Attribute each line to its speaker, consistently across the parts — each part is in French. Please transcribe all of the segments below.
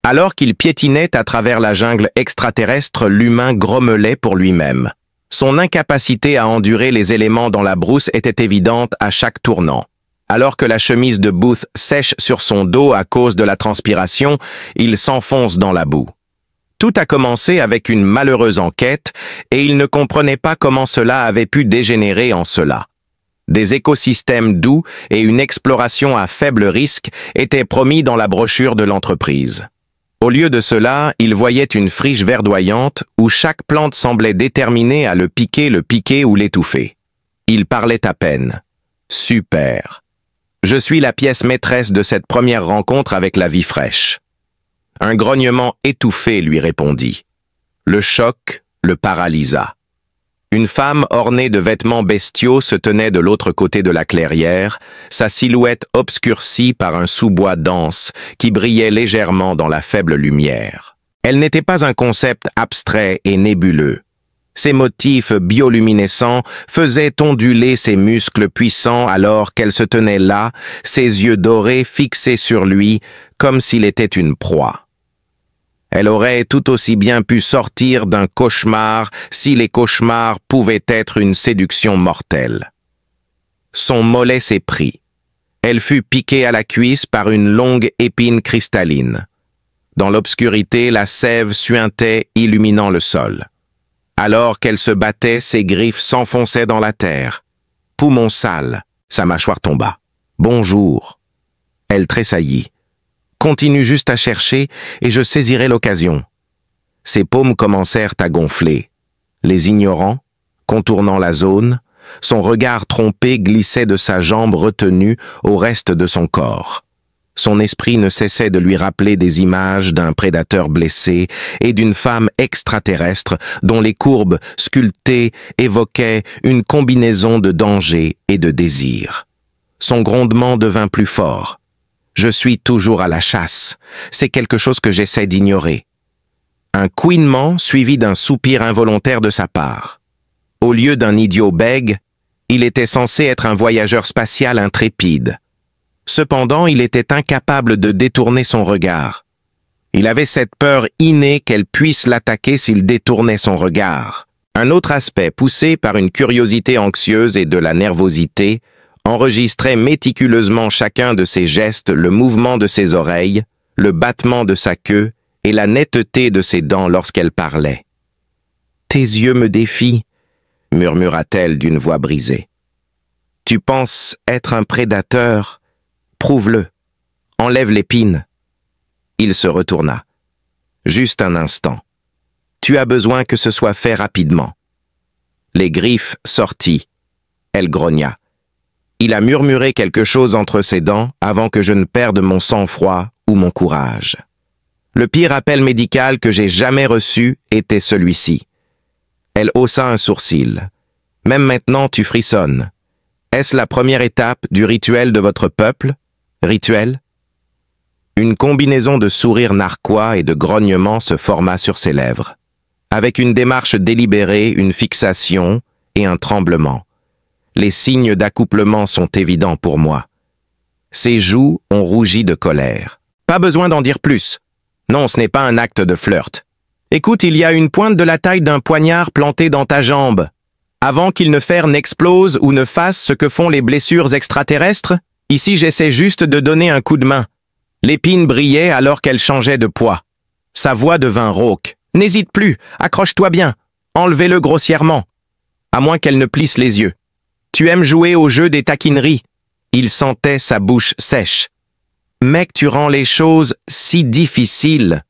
Speaker 1: Alors qu'il piétinait à travers la jungle extraterrestre, l'humain grommelait pour lui-même. Son incapacité à endurer les éléments dans la brousse était évidente à chaque tournant. Alors que la chemise de Booth sèche sur son dos à cause de la transpiration, il s'enfonce dans la boue. Tout a commencé avec une malheureuse enquête et il ne comprenait pas comment cela avait pu dégénérer en cela. Des écosystèmes doux et une exploration à faible risque étaient promis dans la brochure de l'entreprise. Au lieu de cela, il voyait une friche verdoyante où chaque plante semblait déterminée à le piquer ou l'étouffer. Il parlait à peine. Super. Je suis la pièce maîtresse de cette première rencontre avec la vie fraîche. Un grognement étouffé lui répondit. Le choc le paralysa. Une femme ornée de vêtements bestiaux se tenait de l'autre côté de la clairière, sa silhouette obscurcie par un sous-bois dense qui brillait légèrement dans la faible lumière. Elle n'était pas un concept abstrait et nébuleux. Ses motifs bioluminescents faisaient onduler ses muscles puissants alors qu'elle se tenait là, ses yeux dorés fixés sur lui, comme s'il était une proie. Elle aurait tout aussi bien pu sortir d'un cauchemar si les cauchemars pouvaient être une séduction mortelle. Son mollet s'est pris. Elle fut piquée à la cuisse par une longue épine cristalline. Dans l'obscurité, la sève suintait, illuminant le sol. Alors qu'elle se battait, ses griffes s'enfonçaient dans la terre. Poumon sale, sa mâchoire tomba. « Bonjour !» Elle tressaillit. Continue juste à chercher et je saisirai l'occasion. Ses paumes commencèrent à gonfler. Les ignorant, contournant la zone, son regard trompé glissait de sa jambe retenue au reste de son corps. Son esprit ne cessait de lui rappeler des images d'un prédateur blessé et d'une femme extraterrestre dont les courbes sculptées évoquaient une combinaison de danger et de désir. Son grondement devint plus fort. Je suis toujours à la chasse. C'est quelque chose que j'essaie d'ignorer. Un couinement suivi d'un soupir involontaire de sa part. Au lieu d'un idiot bègue, il était censé être un voyageur spatial intrépide. Cependant, il était incapable de détourner son regard. Il avait cette peur innée qu'elle puisse l'attaquer s'il détournait son regard. Un autre aspect, poussé par une curiosité anxieuse et de la nervosité, enregistrait méticuleusement chacun de ses gestes, le mouvement de ses oreilles, le battement de sa queue et la netteté de ses dents lorsqu'elle parlait. « Tes yeux me défient », murmura-t-elle d'une voix brisée. « Tu penses être un prédateur ? Prouve-le. Enlève l'épine. » Il se retourna. « Juste un instant. Tu as besoin que ce soit fait rapidement. » Les griffes sortit. Elle grogna. Il a murmuré quelque chose entre ses dents avant que je ne perde mon sang-froid ou mon courage. Le pire appel médical que j'ai jamais reçu était celui-ci. Elle haussa un sourcil. Même maintenant, tu frissonnes. Est-ce la première étape du rituel de votre peuple? Rituel? Une combinaison de sourires narquois et de grognements se forma sur ses lèvres. Avec une démarche délibérée, une fixation et un tremblement. Les signes d'accouplement sont évidents pour moi. Ses joues ont rougi de colère. Pas besoin d'en dire plus. Non, ce n'est pas un acte de flirt. Écoute, il y a une pointe de la taille d'un poignard plantée dans ta jambe. Avant qu'il ne fer n'explose ou ne fasse ce que font les blessures extraterrestres, ici j'essaie juste de donner un coup de main. L'épine brillait alors qu'elle changeait de poids. Sa voix devint rauque. N'hésite plus, accroche-toi bien. Enlevez-le grossièrement. À moins qu'elle ne plisse les yeux. Tu aimes jouer au jeu des taquineries. Il sentait sa bouche sèche. Mec, tu rends les choses si difficiles.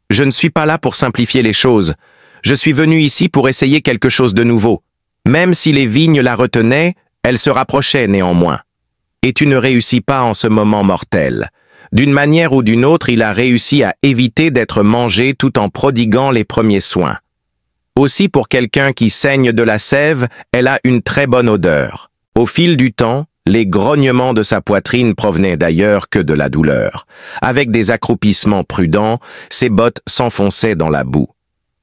Speaker 1: Je ne suis pas là pour simplifier les choses. Je suis venu ici pour essayer quelque chose de nouveau. Même si les vignes la retenaient, elle se rapprochait néanmoins. Et tu ne réussis pas en ce moment mortel. D'une manière ou d'une autre, il a réussi à éviter d'être mangé tout en prodiguant les premiers soins. Aussi, pour quelqu'un qui saigne de la sève, elle a une très bonne odeur. Au fil du temps, les grognements de sa poitrine provenaient d'ailleurs que de la douleur. Avec des accroupissements prudents, ses bottes s'enfonçaient dans la boue.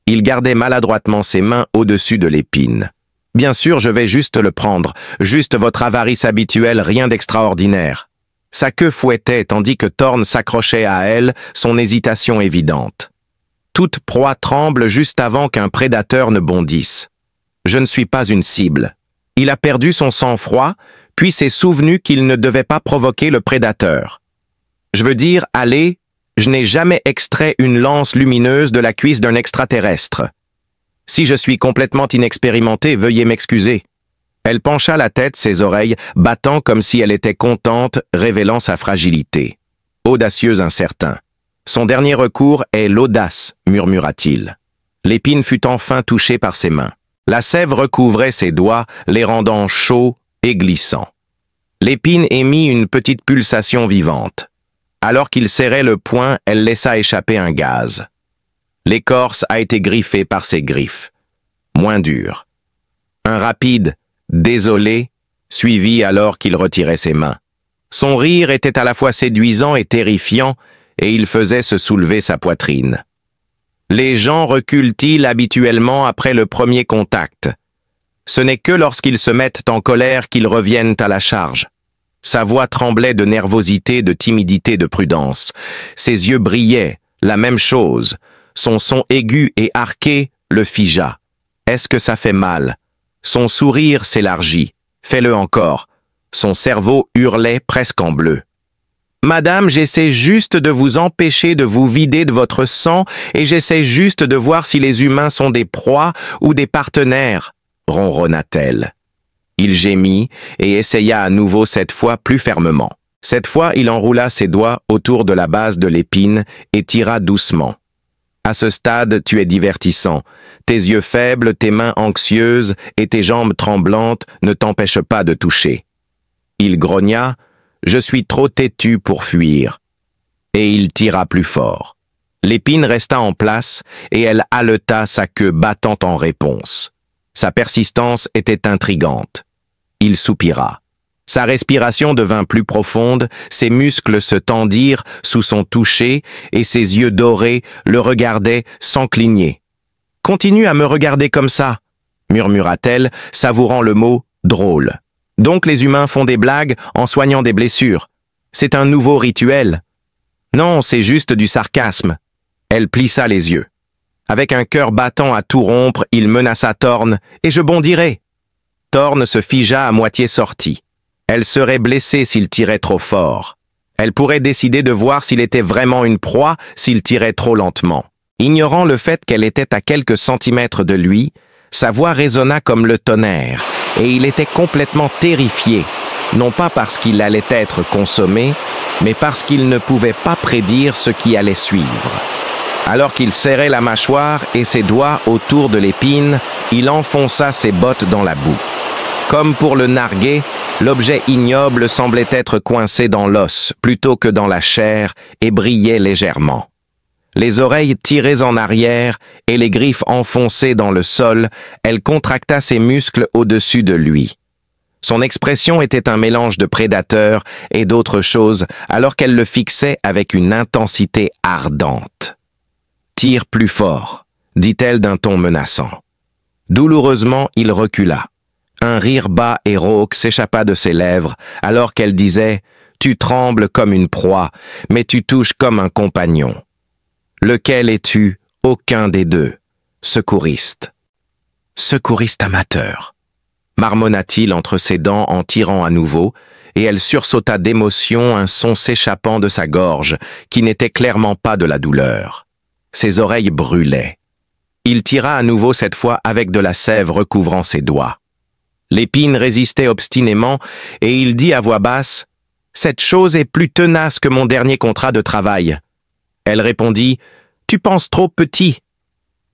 Speaker 1: Il gardait maladroitement ses mains au-dessus de l'épine. Bien sûr, je vais juste le prendre. Juste votre avarice habituelle, rien d'extraordinaire. Sa queue fouettait tandis que Thorn s'accrochait à elle, son hésitation évidente. Toute proie tremble juste avant qu'un prédateur ne bondisse. Je ne suis pas une cible. Il a perdu son sang-froid, puis s'est souvenu qu'il ne devait pas provoquer le prédateur. Je veux dire, allez, je n'ai jamais extrait une lance lumineuse de la cuisse d'un extraterrestre. Si je suis complètement inexpérimenté, veuillez m'excuser. Elle pencha la tête, ses oreilles battant comme si elle était contente, révélant sa fragilité. Audacieux incertain. Son dernier recours est l'audace, murmura-t-il. L'épine fut enfin touchée par ses mains. La sève recouvrait ses doigts, les rendant chauds et glissants. L'épine émit une petite pulsation vivante. Alors qu'il serrait le poing, elle laissa échapper un gaz. L'écorce a été griffée par ses griffes. Moins dur. Un rapide « désolé » suivit alors qu'il retirait ses mains. Son rire était à la fois séduisant et terrifiant, et il faisait se soulever sa poitrine. Les gens reculent-ils habituellement après le premier contact? Ce n'est que lorsqu'ils se mettent en colère qu'ils reviennent à la charge. Sa voix tremblait de nervosité, de timidité, de prudence. Ses yeux brillaient, la même chose. Son son aigu et arqué le figea. Est-ce que ça fait mal? Son sourire s'élargit. Fais-le encore. Son cerveau hurlait presque en bleu. Madame, j'essaie juste de vous empêcher de vous vider de votre sang et j'essaie juste de voir si les humains sont des proies ou des partenaires, ronronna-t-elle. Il gémit et essaya à nouveau cette fois plus fermement. Cette fois, il enroula ses doigts autour de la base de l'épine et tira doucement. À ce stade, tu es divertissant. Tes yeux faibles, tes mains anxieuses et tes jambes tremblantes ne t'empêchent pas de toucher. Il grogna. Je suis trop têtu pour fuir. Et il tira plus fort. L'épine resta en place et elle haleta sa queue battant en réponse. Sa persistance était intrigante. Il soupira. Sa respiration devint plus profonde, ses muscles se tendirent sous son toucher et ses yeux dorés le regardaient sans cligner. « Continue à me regarder comme ça », murmura-t-elle, savourant le mot « drôle ». Donc les humains font des blagues en soignant des blessures. C'est un nouveau rituel. Non, c'est juste du sarcasme. Elle plissa les yeux. Avec un cœur battant à tout rompre, il menaça Thorn, et je bondirai. Thorn se figea à moitié sorti. Elle serait blessée s'il tirait trop fort. Elle pourrait décider de voir s'il était vraiment une proie s'il tirait trop lentement. Ignorant le fait qu'elle était à quelques centimètres de lui, sa voix résonna comme le tonnerre, et il était complètement terrifié, non pas parce qu'il allait être consommé, mais parce qu'il ne pouvait pas prédire ce qui allait suivre. Alors qu'il serrait la mâchoire et ses doigts autour de l'épine, il enfonça ses bottes dans la boue. Comme pour le narguer, l'objet ignoble semblait être coincé dans l'os plutôt que dans la chair et brillait légèrement. Les oreilles tirées en arrière et les griffes enfoncées dans le sol, elle contracta ses muscles au-dessus de lui. Son expression était un mélange de prédateur et d'autre chose alors qu'elle le fixait avec une intensité ardente. « Tire plus fort », dit-elle d'un ton menaçant. Douloureusement, il recula. Un rire bas et rauque s'échappa de ses lèvres alors qu'elle disait « Tu trembles comme une proie, mais tu touches comme un compagnon. » Lequel es-tu? Aucun des deux. Secouriste. Secouriste amateur. Marmonna-t-il entre ses dents en tirant à nouveau, et elle sursauta d'émotion, un son s'échappant de sa gorge, qui n'était clairement pas de la douleur. Ses oreilles brûlaient. Il tira à nouveau cette fois avec de la sève recouvrant ses doigts. L'épine résistait obstinément, et il dit à voix basse « Cette chose est plus tenace que mon dernier contrat de travail. » Elle répondit « Tu penses trop petit.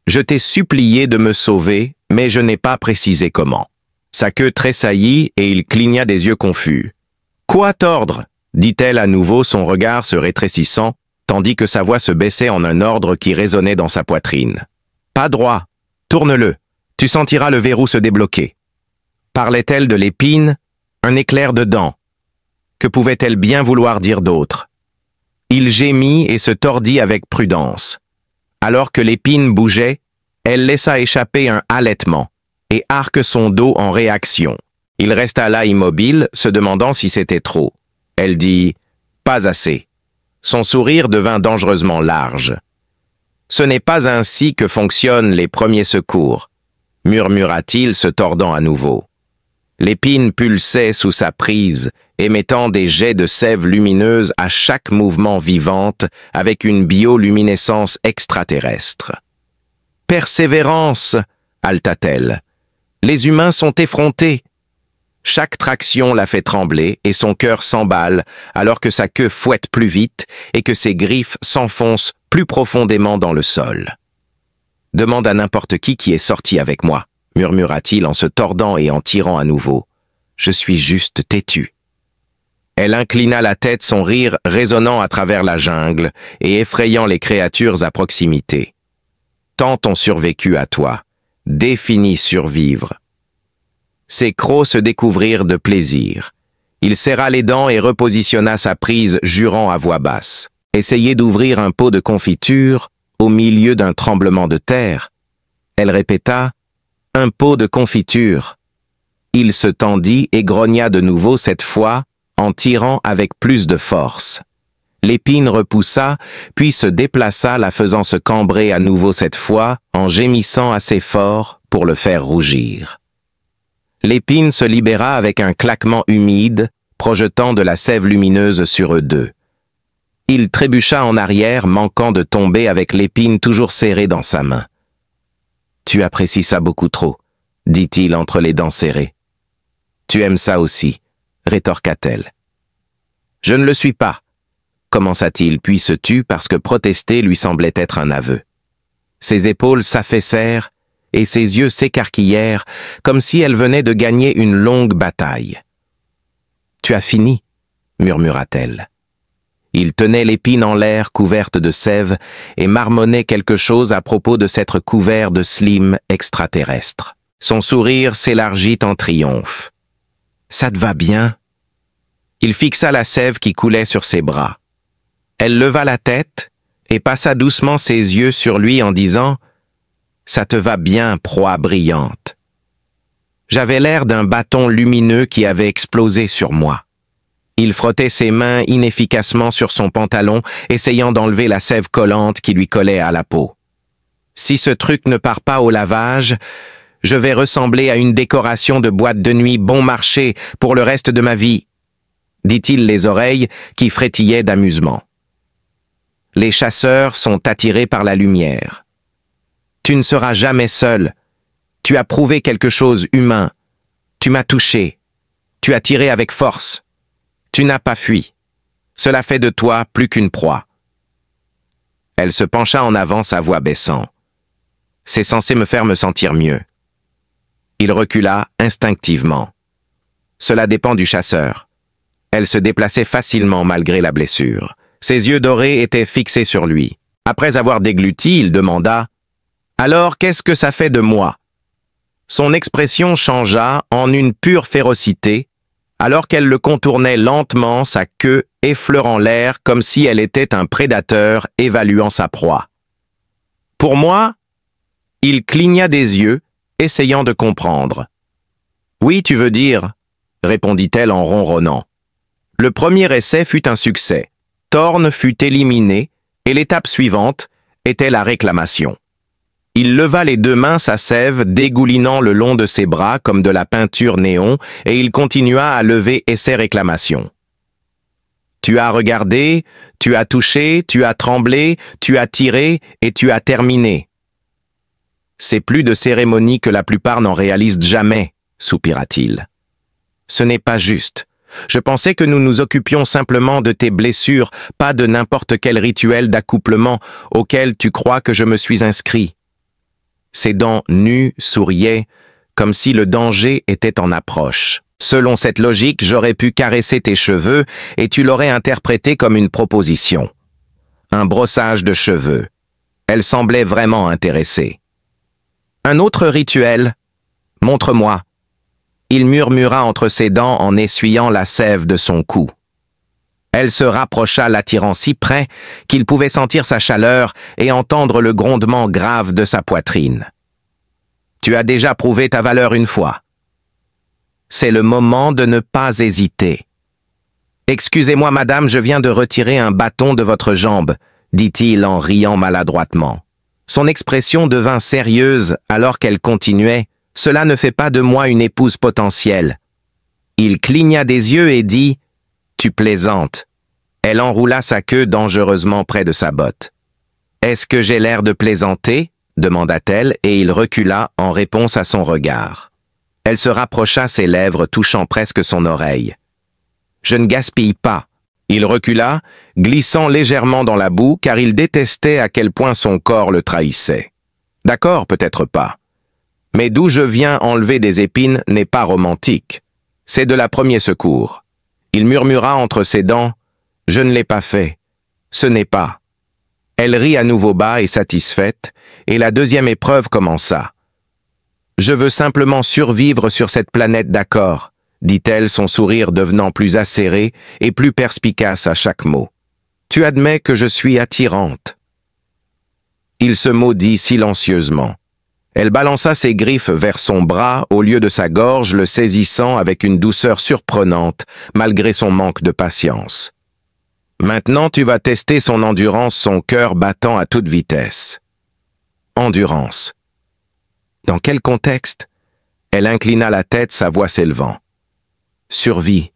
Speaker 1: Je t'ai supplié de me sauver, mais je n'ai pas précisé comment. » Sa queue tressaillit et il cligna des yeux confus. « Quoi tordre ?» dit-elle à nouveau, son regard se rétrécissant, tandis que sa voix se baissait en un ordre qui résonnait dans sa poitrine. « Pas droit. Tourne-le. Tu sentiras le verrou se débloquer. » Parlait-elle de l'épine? Un éclair de dents. Que pouvait-elle bien vouloir dire d'autre? Il gémit et se tordit avec prudence. Alors que l'épine bougeait, elle laissa échapper un halètement et arque son dos en réaction. Il resta là immobile, se demandant si c'était trop. Elle dit Pas assez. Son sourire devint dangereusement large. Ce n'est pas ainsi que fonctionnent les premiers secours, murmura-t-il se tordant à nouveau. L'épine pulsait sous sa prise, émettant des jets de sève lumineuse à chaque mouvement vivante avec une bioluminescence extraterrestre. « Persévérance !» haleta-t-elle. « Les humains sont effrontés. » Chaque traction la fait trembler et son cœur s'emballe alors que sa queue fouette plus vite et que ses griffes s'enfoncent plus profondément dans le sol. « Demande à n'importe qui est sorti avec moi, » murmura-t-il en se tordant et en tirant à nouveau. « Je suis juste têtu. » Elle inclina la tête, son rire résonnant à travers la jungle et effrayant les créatures à proximité. « Tant ont survécu à toi. Défini survivre. » Ses crocs se découvrirent de plaisir. Il serra les dents et repositionna sa prise, jurant à voix basse. Essayez d'ouvrir un pot de confiture au milieu d'un tremblement de terre. Elle répéta, « Un pot de confiture. » Il se tendit et grogna de nouveau cette fois, en tirant avec plus de force. L'épine repoussa, puis se déplaça, la faisant se cambrer à nouveau cette fois, en gémissant assez fort pour le faire rougir. L'épine se libéra avec un claquement humide, projetant de la sève lumineuse sur eux deux. Il trébucha en arrière, manquant de tomber avec l'épine toujours serrée dans sa main. « Tu apprécies ça beaucoup trop, » dit-il entre les dents serrées. « Tu aimes ça aussi, » rétorqua-t-elle. « Je ne le suis pas, » commença-t-il, puis se tut parce que protester lui semblait être un aveu. Ses épaules s'affaissèrent et ses yeux s'écarquillèrent comme si elle venait de gagner une longue bataille. « Tu as fini, » murmura-t-elle. Il tenait l'épine en l'air couverte de sève et marmonnait quelque chose à propos de s'être couvert de slim extraterrestre. Son sourire s'élargit en triomphe. « Ça te va bien ?» Il fixa la sève qui coulait sur ses bras. Elle leva la tête et passa doucement ses yeux sur lui en disant « Ça te va bien, proie brillante. » J'avais l'air d'un bâton lumineux qui avait explosé sur moi. Il frottait ses mains inefficacement sur son pantalon, essayant d'enlever la sève collante qui lui collait à la peau. Si ce truc ne part pas au lavage, je vais ressembler à une décoration de boîte de nuit bon marché pour le reste de ma vie, dit-il les oreilles qui frétillaient d'amusement. Les chasseurs sont attirés par la lumière. Tu ne seras jamais seul. Tu as prouvé quelque chose humain. Tu m'as touché. Tu as tiré avec force. Tu n'as pas fui. Cela fait de toi plus qu'une proie. Elle se pencha en avant, sa voix baissant. C'est censé me faire me sentir mieux. Il recula instinctivement. Cela dépend du chasseur. Elle se déplaçait facilement malgré la blessure. Ses yeux dorés étaient fixés sur lui. Après avoir dégluti, il demanda « Alors, qu'est-ce que ça fait de moi ?» Son expression changea en une pure férocité, alors qu'elle le contournait lentement, sa queue effleurant l'air comme si elle était un prédateur évaluant sa proie. Pour moi, il cligna des yeux, essayant de comprendre. « Oui, tu veux dire, » répondit-elle en ronronnant. Le premier essai fut un succès. Thorn fut éliminé et l'étape suivante était la réclamation. Il leva les deux mains, sa sève dégoulinant le long de ses bras comme de la peinture néon, et il continua à lever essai réclamation. Tu as regardé, tu as touché, tu as tremblé, tu as tiré et tu as terminé. C'est plus de cérémonie que la plupart n'en réalisent jamais, soupira-t-il. Ce n'est pas juste. Je pensais que nous nous occupions simplement de tes blessures, pas de n'importe quel rituel d'accouplement auquel tu crois que je me suis inscrit. Ses dents nues souriaient, comme si le danger était en approche. Selon cette logique, j'aurais pu caresser tes cheveux et tu l'aurais interprété comme une proposition. Un brossage de cheveux. Elle semblait vraiment intéressée. Un autre rituel. Montre-moi. Il murmura entre ses dents en essuyant la sève de son cou. Elle se rapprocha, l'attirant si près qu'il pouvait sentir sa chaleur et entendre le grondement grave de sa poitrine. Tu as déjà prouvé ta valeur une fois. C'est le moment de ne pas hésiter. Excusez-moi, madame, je viens de retirer un bâton de votre jambe, dit-il en riant maladroitement. Son expression devint sérieuse alors qu'elle continuait. Cela ne fait pas de moi une épouse potentielle. Il cligna des yeux et dit « Tu plaisantes ». Elle enroula sa queue dangereusement près de sa botte. « Est-ce que j'ai l'air de plaisanter ?» demanda-t-elle et il recula en réponse à son regard. Elle se rapprocha, ses lèvres touchant presque son oreille. « Je ne gaspille pas. » Il recula, glissant légèrement dans la boue car il détestait à quel point son corps le trahissait. « D'accord, peut-être pas. Mais d'où je viens enlever des épines n'est pas romantique. C'est de la premier secours. » Il murmura entre ses dents « Je ne l'ai pas fait. Ce n'est pas. » Elle rit à nouveau bas et satisfaite, et la deuxième épreuve commença. « Je veux simplement survivre sur cette planète, d'accord ?» dit-elle, son sourire devenant plus acéré et plus perspicace à chaque mot. « Tu admets que je suis attirante. » Il se maudit silencieusement. Elle balança ses griffes vers son bras au lieu de sa gorge, le saisissant avec une douceur surprenante, malgré son manque de patience. Maintenant, tu vas tester son endurance, son cœur battant à toute vitesse. Endurance. Dans quel contexte? Elle inclina la tête, sa voix s'élevant. Survie,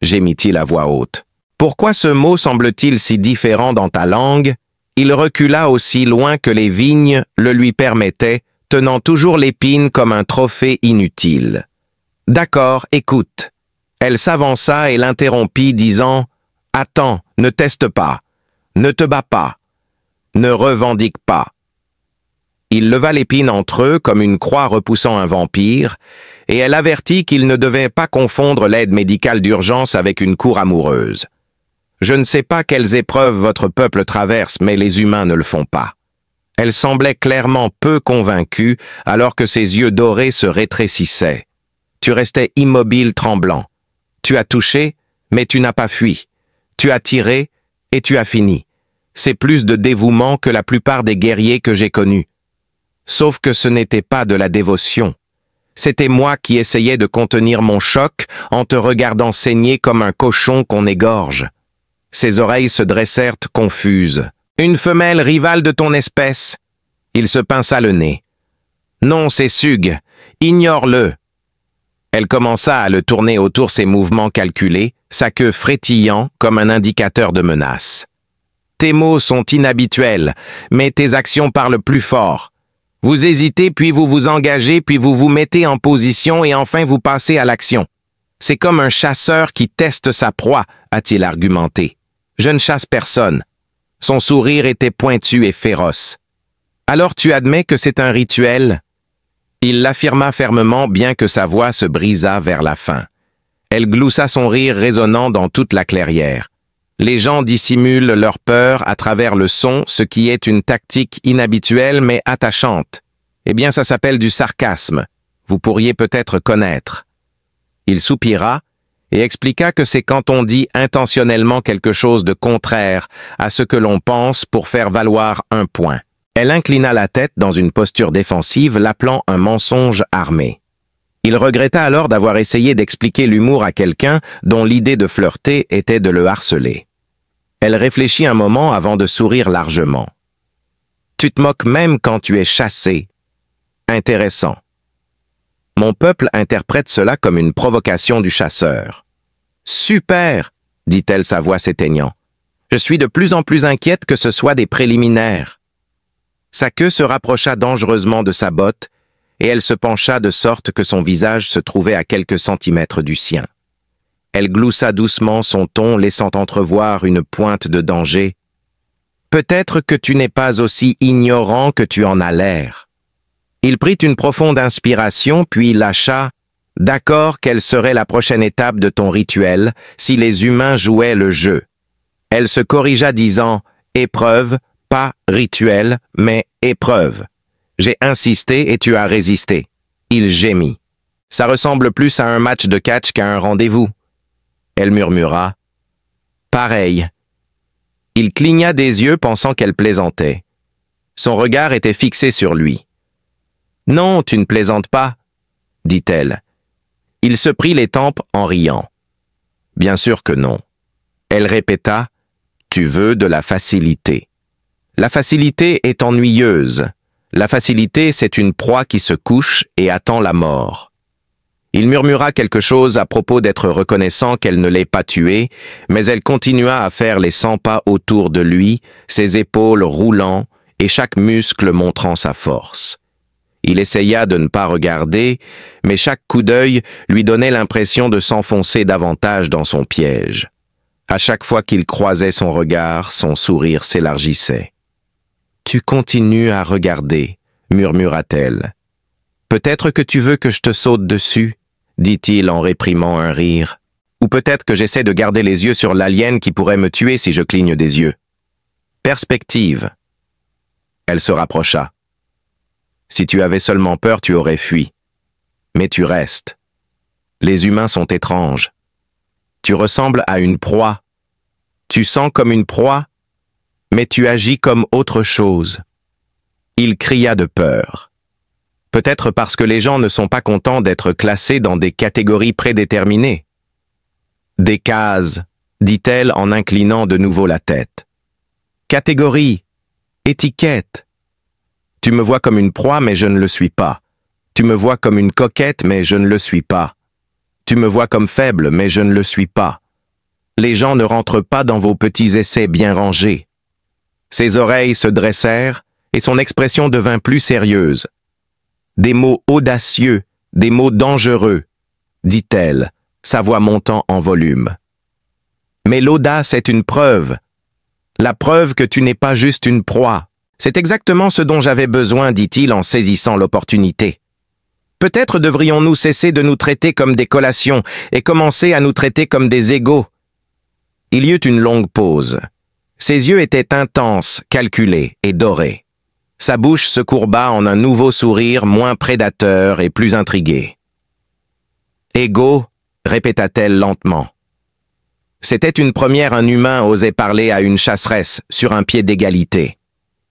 Speaker 1: gémit-il à voix haute. Pourquoi ce mot semble-t-il si différent dans ta langue? Il recula aussi loin que les vignes le lui permettaient, tenant toujours l'épine comme un trophée inutile. D'accord, écoute. Elle s'avança et l'interrompit, disant « Attends, ne teste pas, ne te bats pas, ne revendique pas. » Il leva l'épine entre eux comme une croix repoussant un vampire, et elle avertit qu'il ne devait pas confondre l'aide médicale d'urgence avec une cour amoureuse. Je ne sais pas quelles épreuves votre peuple traverse, mais les humains ne le font pas. Elle semblait clairement peu convaincue, alors que ses yeux dorés se rétrécissaient. Tu restais immobile, tremblant. Tu as touché, mais tu n'as pas fui. Tu as tiré, et tu as fini. C'est plus de dévouement que la plupart des guerriers que j'ai connus. Sauf que ce n'était pas de la dévotion. C'était moi qui essayais de contenir mon choc en te regardant saigner comme un cochon qu'on égorge. Ses oreilles se dressèrent confuses. Une femelle rivale de ton espèce. Il se pinça le nez. Non, c'est Sug. Ignore-le. Elle commença à le tourner autour, ses mouvements calculés, sa queue frétillant comme un indicateur de menace. Tes mots sont inhabituels, mais tes actions parlent plus fort. Vous hésitez, puis vous vous engagez, puis vous vous mettez en position et enfin vous passez à l'action. C'est comme un chasseur qui teste sa proie, a-t-il argumenté. Je ne chasse personne. Son sourire était pointu et féroce. Alors tu admets que c'est un rituel? Il l'affirma fermement, bien que sa voix se brisât vers la fin. Elle gloussa son rire résonnant dans toute la clairière. Les gens dissimulent leur peur à travers le son, ce qui est une tactique inhabituelle mais attachante. Eh bien, ça s'appelle du sarcasme. Vous pourriez peut-être connaître. Il soupira et expliqua que c'est quand on dit intentionnellement quelque chose de contraire à ce que l'on pense pour faire valoir un point. Elle inclina la tête dans une posture défensive, l'appelant un mensonge armé. Il regretta alors d'avoir essayé d'expliquer l'humour à quelqu'un dont l'idée de flirter était de le harceler. Elle réfléchit un moment avant de sourire largement. « Tu te moques même quand tu es chassé. Intéressant. Mon peuple interprète cela comme une provocation du chasseur. « Super !» dit-elle, sa voix s'éteignant. « Je suis de plus en plus inquiète que ce soit des préliminaires. » Sa queue se rapprocha dangereusement de sa botte, et elle se pencha de sorte que son visage se trouvait à quelques centimètres du sien. Elle gloussa doucement son ton, laissant entrevoir une pointe de danger. « Peut-être que tu n'es pas aussi ignorant que tu en as l'air. » Il prit une profonde inspiration, puis lâcha « D'accord, quelle serait la prochaine étape de ton rituel si les humains jouaient le jeu ?» Elle se corrigea disant « Épreuve, pas rituel, mais épreuve. J'ai insisté et tu as résisté. » Il gémit. « Ça ressemble plus à un match de catch qu'à un rendez-vous. » Elle murmura. « Pareil. » Il cligna des yeux pensant qu'elle plaisantait. Son regard était fixé sur lui. « Non, tu ne plaisantes pas, » dit-elle. Il se prit les tempes en riant. « Bien sûr que non. Elle répéta, « Tu veux de la facilité. » La facilité est ennuyeuse. La facilité, c'est une proie qui se couche et attend la mort. Il murmura quelque chose à propos d'être reconnaissant qu'elle ne l'ait pas tué, mais elle continua à faire les 100 pas autour de lui, ses épaules roulant et chaque muscle montrant sa force. Il essaya de ne pas regarder, mais chaque coup d'œil lui donnait l'impression de s'enfoncer davantage dans son piège. À chaque fois qu'il croisait son regard, son sourire s'élargissait. « Tu continues à regarder, » murmura-t-elle. « Peut-être que tu veux que je te saute dessus ?» dit-il en réprimant un rire. « Ou peut-être que j'essaie de garder les yeux sur l'alien qui pourrait me tuer si je cligne des yeux. » Perspective. Elle se rapprocha. « Si tu avais seulement peur, tu aurais fui. Mais tu restes. Les humains sont étranges. Tu ressembles à une proie. Tu sens comme une proie, mais tu agis comme autre chose. » Il cria de peur. Peut-être parce que les gens ne sont pas contents d'être classés dans des catégories prédéterminées. « Des cases, » dit-elle en inclinant de nouveau la tête. « Catégorie, étiquette. Tu me vois comme une proie, mais je ne le suis pas. Tu me vois comme une coquette, mais je ne le suis pas. Tu me vois comme faible, mais je ne le suis pas. Les gens ne rentrent pas dans vos petits essais bien rangés. » Ses oreilles se dressèrent et son expression devint plus sérieuse. « Des mots audacieux, des mots dangereux, » dit-elle, sa voix montant en volume. « Mais l'audace est une preuve. La preuve que tu n'es pas juste une proie. C'est exactement ce dont j'avais besoin, dit-il en saisissant l'opportunité. Peut-être devrions-nous cesser de nous traiter comme des collations et commencer à nous traiter comme des égaux. » Il y eut une longue pause. Ses yeux étaient intenses, calculés et dorés. Sa bouche se courba en un nouveau sourire moins prédateur et plus intrigué. « Égaux » répéta-t-elle lentement. C'était une première un humain osait parler à une chasseresse sur un pied d'égalité.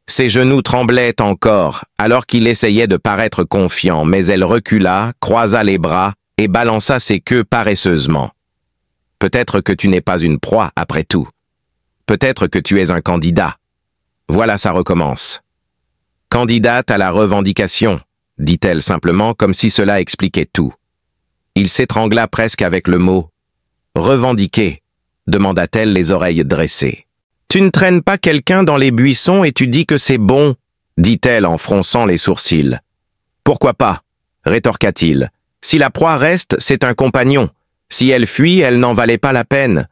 Speaker 1: Ses genoux tremblaient encore alors qu'il essayait de paraître confiant, mais elle recula, croisa les bras et balança ses queues paresseusement. « Peut-être que tu n'es pas une proie après tout. Peut-être que tu es un candidat. Voilà, ça recommence. » « Candidate à la revendication, » dit-elle simplement comme si cela expliquait tout. Il s'étrangla presque avec le mot. « Revendiquer » demanda-t-elle les oreilles dressées. « Tu ne traînes pas quelqu'un dans les buissons et tu dis que c'est bon » dit-elle en fronçant les sourcils. « Pourquoi pas » rétorqua-t-il. « Si la proie reste, c'est un compagnon. Si elle fuit, elle n'en valait pas la peine. »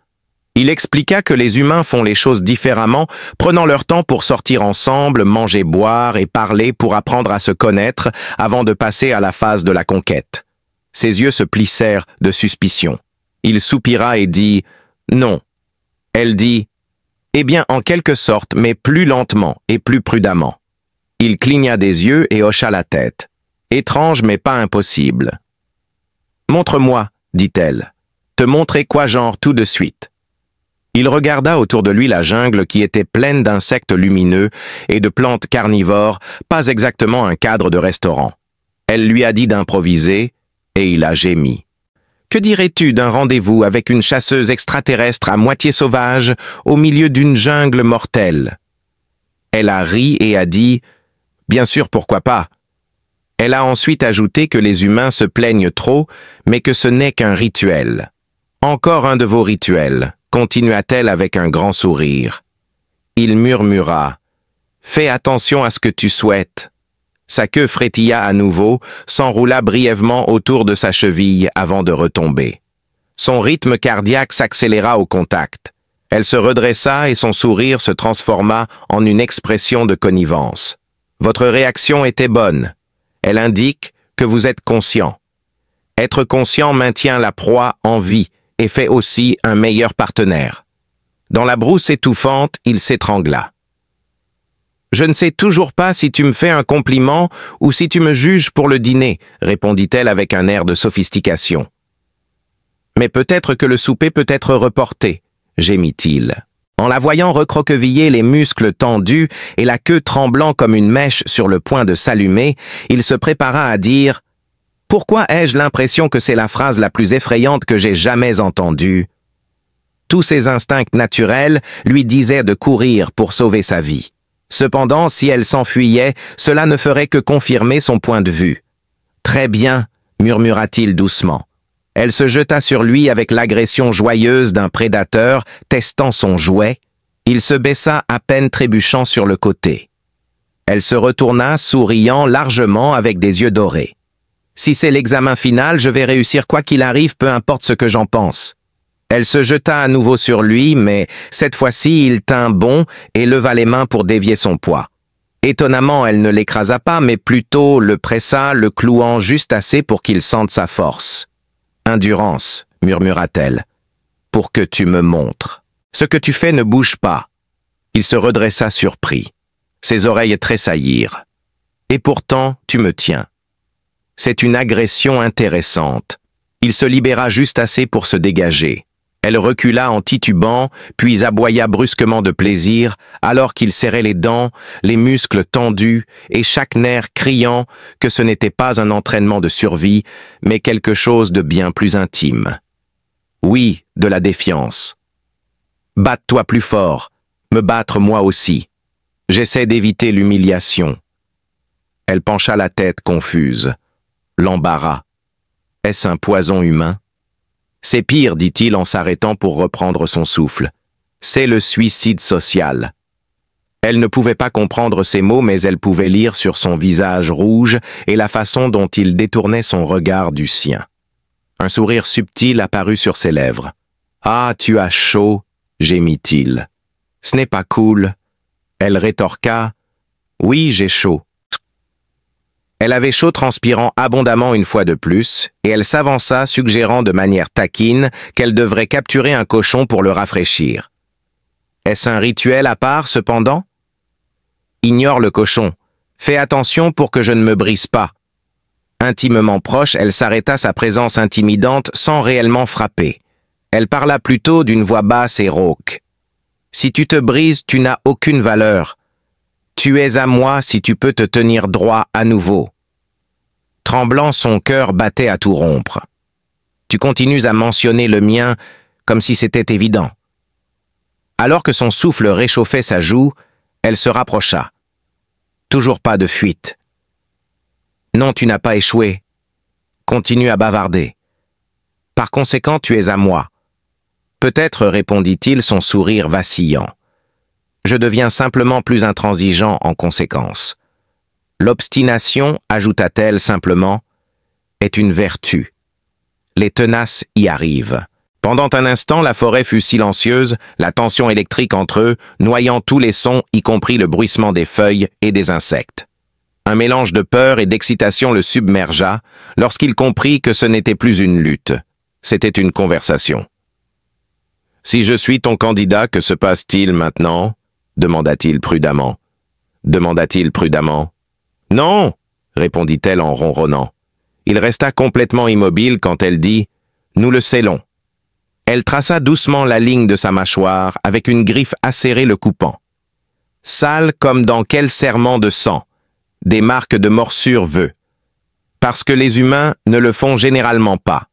Speaker 1: Il expliqua que les humains font les choses différemment, prenant leur temps pour sortir ensemble, manger, boire et parler pour apprendre à se connaître avant de passer à la phase de la conquête. Ses yeux se plissèrent de suspicion. Il soupira et dit « Non ». Elle dit « Eh bien, en quelque sorte, mais plus lentement et plus prudemment. » Il cligna des yeux et hocha la tête. « Étrange, mais pas impossible. »« Montre-moi, » dit-elle. « Te montrer quoi genre tout de suite. » Il regarda autour de lui la jungle qui était pleine d'insectes lumineux et de plantes carnivores, pas exactement un cadre de restaurant. Elle lui a dit d'improviser, et il a gémi. « Que dirais-tu d'un rendez-vous avec une chasseuse extraterrestre à moitié sauvage au milieu d'une jungle mortelle ?» Elle a ri et a dit « Bien sûr, pourquoi pas ?» Elle a ensuite ajouté que les humains se plaignent trop, mais que ce n'est qu'un rituel. « Encore un de vos rituels », continua-t-elle avec un grand sourire. Il murmura « Fais attention à ce que tu souhaites. » Sa queue frétilla à nouveau, s'enroula brièvement autour de sa cheville avant de retomber. Son rythme cardiaque s'accéléra au contact. Elle se redressa et son sourire se transforma en une expression de connivence. Votre réaction était bonne. Elle indique que vous êtes conscient. Être conscient maintient la proie en vie et fait aussi un meilleur partenaire. Dans la brousse étouffante, il s'étrangla. « Je ne sais toujours pas si tu me fais un compliment ou si tu me juges pour le dîner, » répondit-elle avec un air de sophistication. « Mais peut-être que le souper peut être reporté, » gémit-il. En la voyant recroqueviller les muscles tendus et la queue tremblant comme une mèche sur le point de s'allumer, il se prépara à dire « Pourquoi ai-je l'impression que c'est la phrase la plus effrayante que j'ai jamais entendue ?» Tous ses instincts naturels lui disaient de courir pour sauver sa vie. Cependant, si elle s'enfuyait, cela ne ferait que confirmer son point de vue. « Très bien », murmura-t-il doucement. Elle se jeta sur lui avec l'agression joyeuse d'un prédateur testant son jouet. Il se baissa à peine trébuchant sur le côté. Elle se retourna, souriant largement avec des yeux dorés. « Si c'est l'examen final, je vais réussir quoi qu'il arrive, peu importe ce que j'en pense. » Elle se jeta à nouveau sur lui, mais cette fois-ci, il tint bon et leva les mains pour dévier son poids. Étonnamment, elle ne l'écrasa pas, mais plutôt le pressa, le clouant juste assez pour qu'il sente sa force. « Endurance, murmura-t-elle, pour que tu me montres. Ce que tu fais ne bouge pas. » Il se redressa surpris. Ses oreilles tressaillirent. « Et pourtant, tu me tiens. » C'est une agression intéressante. Il se libéra juste assez pour se dégager. Elle recula en titubant, puis aboya brusquement de plaisir, alors qu'il serrait les dents, les muscles tendus et chaque nerf criant que ce n'était pas un entraînement de survie, mais quelque chose de bien plus intime. Oui, de la défiance. Batte-toi plus fort, me battre moi aussi. J'essaie d'éviter l'humiliation. Elle pencha la tête confuse. L'embarras. Est-ce un poison humain? C'est pire, dit-il en s'arrêtant pour reprendre son souffle. C'est le suicide social. Elle ne pouvait pas comprendre ces mots, mais elle pouvait lire sur son visage rouge et la façon dont il détournait son regard du sien. Un sourire subtil apparut sur ses lèvres. « Ah, tu as chaud » gémit-il. « Ce n'est pas cool. » Elle rétorqua. « Oui, j'ai chaud. » Elle avait chaud transpirant abondamment une fois de plus, et elle s'avança suggérant de manière taquine qu'elle devrait capturer un cochon pour le rafraîchir. Est-ce un rituel à part, cependant? Ignore le cochon. Fais attention pour que je ne me brise pas. Intimement proche, elle s'arrêta sa présence intimidante sans réellement frapper. Elle parla plutôt d'une voix basse et rauque. Si tu te brises, tu n'as aucune valeur. Tu es à moi si tu peux te tenir droit à nouveau. Tremblant, son cœur battait à tout rompre. Tu continues à mentionner le mien comme si c'était évident. Alors que son souffle réchauffait sa joue, elle se rapprocha. Toujours pas de fuite. Non, tu n'as pas échoué. Continue à bavarder. Par conséquent, tu es à moi. Peut-être, répondit-il, son sourire vacillant. Je deviens simplement plus intransigeant en conséquence. L'obstination, ajouta-t-elle simplement, est une vertu. Les tenaces y arrivent. Pendant un instant, la forêt fut silencieuse, la tension électrique entre eux, noyant tous les sons, y compris le bruissement des feuilles et des insectes. Un mélange de peur et d'excitation le submergea lorsqu'il comprit que ce n'était plus une lutte. C'était une conversation. « Si je suis ton candidat, que se passe-t-il maintenant ?» demanda-t-il prudemment. « Non !» répondit-elle en ronronnant. Il resta complètement immobile quand elle dit « Nous le scellons ». Elle traça doucement la ligne de sa mâchoire avec une griffe acérée le coupant. Sale comme dans quel serment de sang, des marques de morsure veut. Parce que les humains ne le font généralement pas.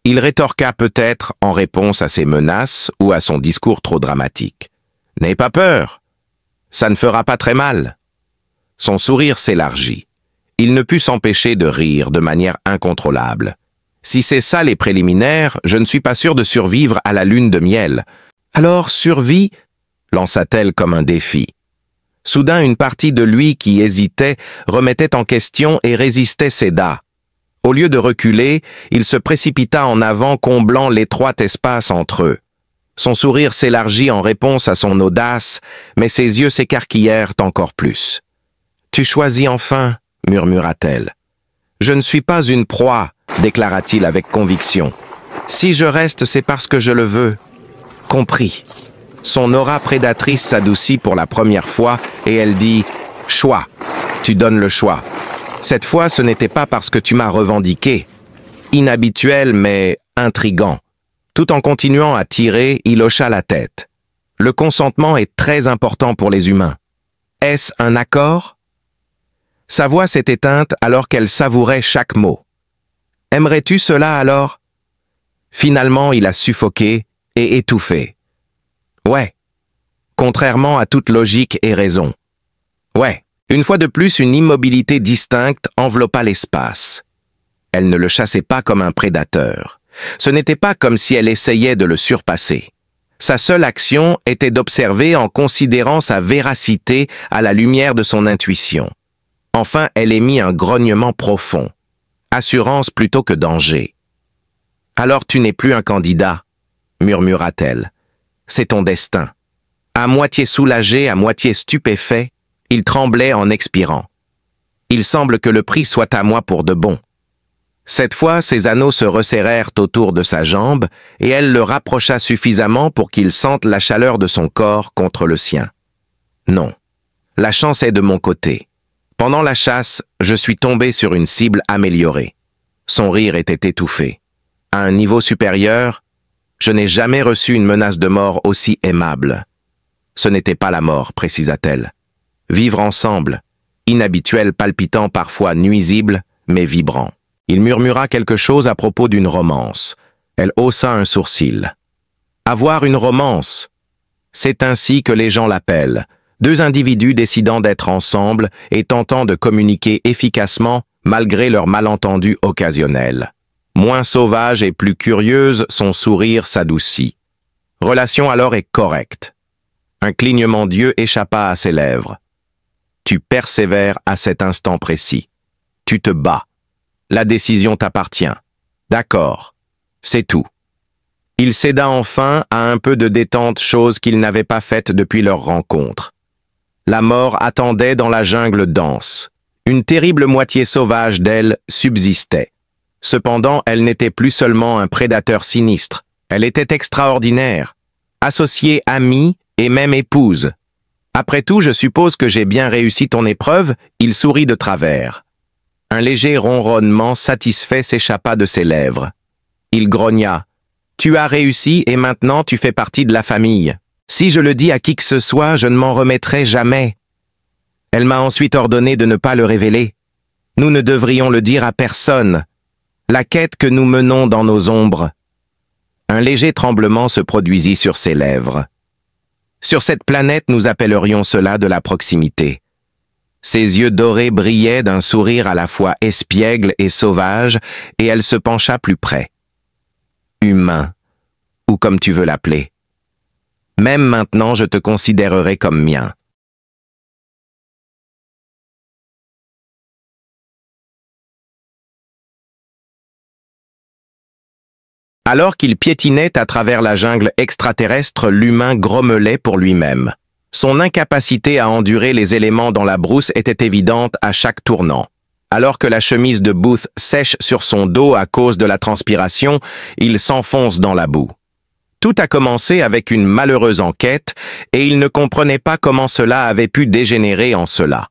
Speaker 1: Il rétorqua peut-être en réponse à ses menaces ou à son discours trop dramatique. « N'aie pas peur, ça ne fera pas très mal. » Son sourire s'élargit. Il ne put s'empêcher de rire de manière incontrôlable. « Si c'est ça les préliminaires, je ne suis pas sûr de survivre à la lune de miel. »« Alors, survie » lança-t-elle comme un défi. Soudain, une partie de lui qui hésitait remettait en question et résistait céda. Au lieu de reculer, il se précipita en avant, comblant l'étroit espace entre eux. Son sourire s'élargit en réponse à son audace, mais ses yeux s'écarquillèrent encore plus. « Tu choisis enfin » murmura-t-elle. « Je ne suis pas une proie » déclara-t-il avec conviction. « Si je reste, c'est parce que je le veux. » Compris. Son aura prédatrice s'adoucit pour la première fois et elle dit « Choix. Tu donnes le choix. » Cette fois, ce n'était pas parce que tu m'as revendiqué. Inhabituel, mais intrigant. Tout en continuant à tirer, il hocha la tête. Le consentement est très important pour les humains. Est-ce un accord? Sa voix s'est éteinte alors qu'elle savourait chaque mot. Aimerais-tu cela alors? Finalement, il a suffoqué et étouffée. Ouais. Contrairement à toute logique et raison. Ouais. Une fois de plus, une immobilité distincte enveloppa l'espace. Elle ne le chassait pas comme un prédateur. Ce n'était pas comme si elle essayait de le surpasser. Sa seule action était d'observer en considérant sa véracité à la lumière de son intuition. Enfin, elle émit un grognement profond. Assurance plutôt que danger. « Alors tu n'es plus un candidat », murmura-t-elle. « C'est ton destin. » À moitié soulagé, à moitié stupéfait, il tremblait en expirant. « Il semble que le prix soit à moi pour de bon. » Cette fois, ses anneaux se resserrèrent autour de sa jambe et elle le rapprocha suffisamment pour qu'il sente la chaleur de son corps contre le sien. Non, la chance est de mon côté. Pendant la chasse, je suis tombé sur une cible améliorée. Son rire était étouffé. À un niveau supérieur, je n'ai jamais reçu une menace de mort aussi aimable. Ce n'était pas la mort, précisa-t-elle. Vivre ensemble, inhabituel, palpitant, parfois nuisible, mais vibrant. Il murmura quelque chose à propos d'une romance. Elle haussa un sourcil. Avoir une romance. C'est ainsi que les gens l'appellent. Deux individus décidant d'être ensemble et tentant de communiquer efficacement malgré leurs malentendus occasionnels. Moins sauvage et plus curieuse, son sourire s'adoucit. Relation alors est correcte. Un clignement d'yeux échappa à ses lèvres. Tu persévères à cet instant précis. Tu te bats. La décision t'appartient. D'accord. C'est tout. Il céda enfin à un peu de détente, chose qu'il n'avait pas faite depuis leur rencontre. La mort attendait dans la jungle dense. Une terrible moitié sauvage d'elle subsistait. Cependant, elle n'était plus seulement un prédateur sinistre. Elle était extraordinaire. Associée, amie et même épouse. Après tout, je suppose que j'ai bien réussi ton épreuve, il sourit de travers. Un léger ronronnement satisfait s'échappa de ses lèvres. Il grogna. « Tu as réussi et maintenant tu fais partie de la famille. Si je le dis à qui que ce soit, je ne m'en remettrai jamais. » Elle m'a ensuite ordonné de ne pas le révéler. Nous ne devrions le dire à personne. La quête que nous menons dans nos ombres. Un léger tremblement se produisit sur ses lèvres. Sur cette planète, nous appellerions cela de la proximité. Ses yeux dorés brillaient d'un sourire à la fois espiègle et sauvage, et elle se pencha plus près. Humain, ou comme tu veux l'appeler. Même maintenant, je te considérerai comme mien. Alors qu'il piétinait à travers la jungle extraterrestre, l'humain grommelait pour lui-même. Son incapacité à endurer les éléments dans la brousse était évidente à chaque tournant. Alors que la chemise de Booth sèche sur son dos à cause de la transpiration, il s'enfonce dans la boue. Tout a commencé avec une malheureuse enquête et il ne comprenait pas comment cela avait pu dégénérer en cela.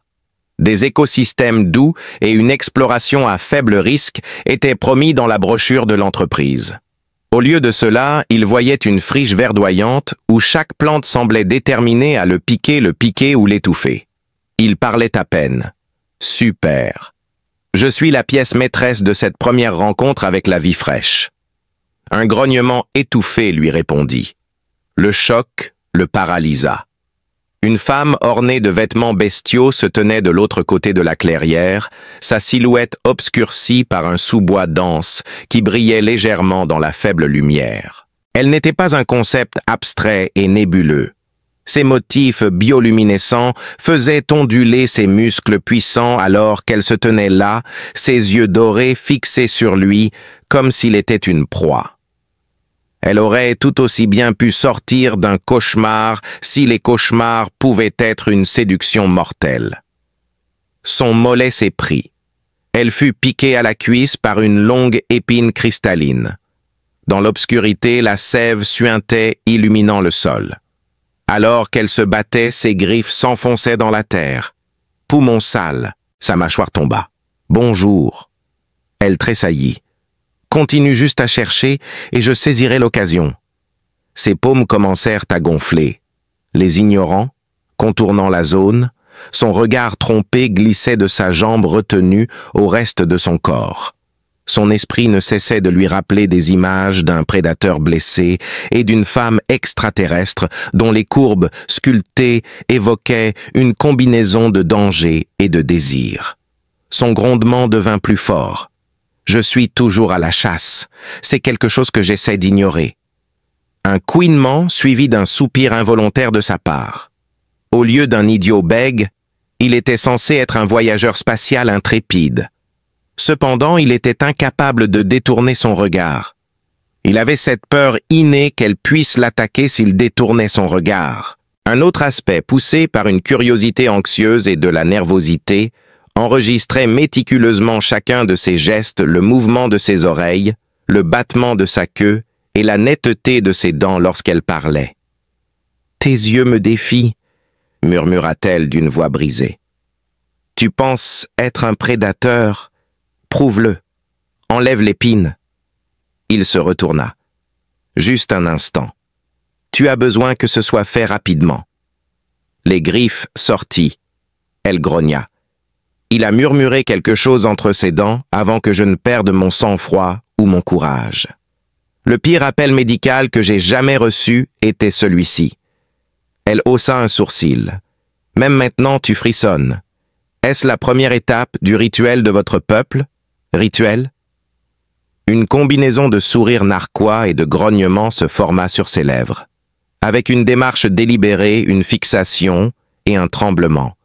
Speaker 1: Des écosystèmes doux et une exploration à faible risque étaient promis dans la brochure de l'entreprise. Au lieu de cela, il voyait une friche verdoyante où chaque plante semblait déterminée à le piquer ou l'étouffer. Il parlait à peine. Super. Je suis la pièce maîtresse de cette première rencontre avec la vie fraîche. Un grognement étouffé lui répondit. Le choc le paralysa. Une femme ornée de vêtements bestiaux se tenait de l'autre côté de la clairière, sa silhouette obscurcie par un sous-bois dense qui brillait légèrement dans la faible lumière. Elle n'était pas un concept abstrait et nébuleux. Ses motifs bioluminescents faisaient onduler ses muscles puissants alors qu'elle se tenait là, ses yeux dorés fixés sur lui, comme s'il était une proie. Elle aurait tout aussi bien pu sortir d'un cauchemar si les cauchemars pouvaient être une séduction mortelle. Son mollet s'éprit. Elle fut piquée à la cuisse par une longue épine cristalline. Dans l'obscurité, la sève suintait, illuminant le sol. Alors qu'elle se battait, ses griffes s'enfonçaient dans la terre. Poumon sale, sa mâchoire tomba. « Bonjour !» Elle tressaillit. Continue juste à chercher et je saisirai l'occasion. Ses paumes commencèrent à gonfler. Les ignorant, contournant la zone, son regard trompé glissait de sa jambe retenue au reste de son corps. Son esprit ne cessait de lui rappeler des images d'un prédateur blessé et d'une femme extraterrestre dont les courbes sculptées évoquaient une combinaison de danger et de désir. Son grondement devint plus fort. Je suis toujours à la chasse. C'est quelque chose que j'essaie d'ignorer. Un couinement suivi d'un soupir involontaire de sa part. Au lieu d'un idiot bègue, il était censé être un voyageur spatial intrépide. Cependant, il était incapable de détourner son regard. Il avait cette peur innée qu'elle puisse l'attaquer s'il détournait son regard. Un autre aspect, poussé par une curiosité anxieuse et de la nervosité, enregistrait méticuleusement chacun de ses gestes, le mouvement de ses oreilles, le battement de sa queue et la netteté de ses dents lorsqu'elle parlait. « Tes yeux me défient », murmura-t-elle d'une voix brisée. « Tu penses être un prédateur ? Prouve-le. Enlève l'épine. » Il se retourna. « Juste un instant. Tu as besoin que ce soit fait rapidement. » Les griffes sortit. Elle grogna. Il a murmuré quelque chose entre ses dents avant que je ne perde mon sang-froid ou mon courage. Le pire appel médical que j'ai jamais reçu était celui-ci. Elle haussa un sourcil. « Même maintenant, tu frissonnes. Est-ce la première étape du rituel de votre peuple ? Rituel ?» Une combinaison de sourires narquois et de grognements se forma sur ses lèvres, avec une démarche délibérée, une fixation et un tremblement.